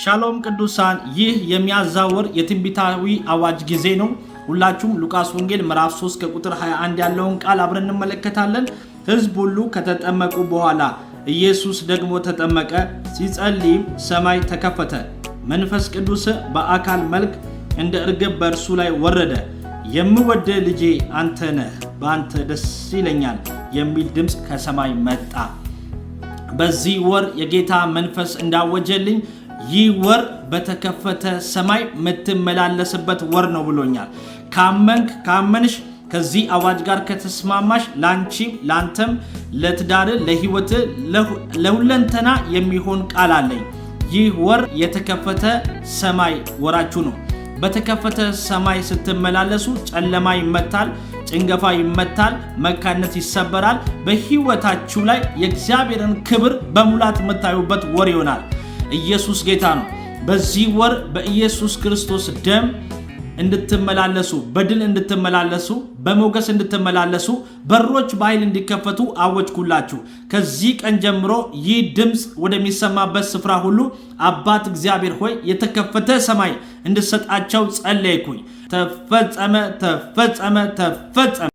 ሻሎም ቅዱሳን ይህ የሚያዛወር የትንቢታዊ አዋጅ ጊዜ ነው። ሁላችሁም ሉቃስ ወንጌል ምዕራፍ 3 ከቁጥር 21 ያለውን ቃል አብረን እንመለከታለን። ሕዝብ ሁሉ ከተጠመቁ በኋላ ኢየሱስ ደግሞ ተጠመቀ። ሲጸልይም ሰማይ ተከፈተ፣ መንፈስ ቅዱስ በአካል መልክ እንደ እርግብ በእርሱ ላይ ወረደ። የምወደው ልጄ አንተ ነህ፣ በአንተ ደስ ይለኛል የሚል ድምፅ ከሰማይ መጣ። በዚህ ወር የጌታ መንፈስ እንዳወጀልኝ ይህ ወር በተከፈተ ሰማይ የምትመላለስበት ወር ነው ብሎኛል። ካመንሽ ከዚህ አዋጅ ጋር ከተስማማሽ ላንቺም ላንተም ለትዳር ለህይወት ለሁለንተና የሚሆን ቃል አለኝ። ይህ ወር የተከፈተ ሰማይ ወራችሁ ነው። በተከፈተ ሰማይ ስትመላለሱ ጨለማ ይመታል፣ ጭንገፋ ይመታል፣ መካነት ይሰበራል። በህይወታችሁ ላይ የእግዚአብሔርን ክብር በሙላት የምታዩበት ወር ይሆናል። ኢየሱስ ጌታ ነው። በዚህ ወር በኢየሱስ ክርስቶስ ደም እንድትመላለሱ፣ በድል እንድትመላለሱ፣ በሞገስ እንድትመላለሱ፣ በሮች በኃይል እንዲከፈቱ አወጅኩላችሁ። ከዚህ ቀን ጀምሮ ይህ ድምፅ ወደሚሰማበት ስፍራ ሁሉ አባት እግዚአብሔር ሆይ የተከፈተ ሰማይ እንድሰጣቸው ጸለይኩኝ። ተፈጸመ፣ ተፈጸመ፣ ተፈጸመ።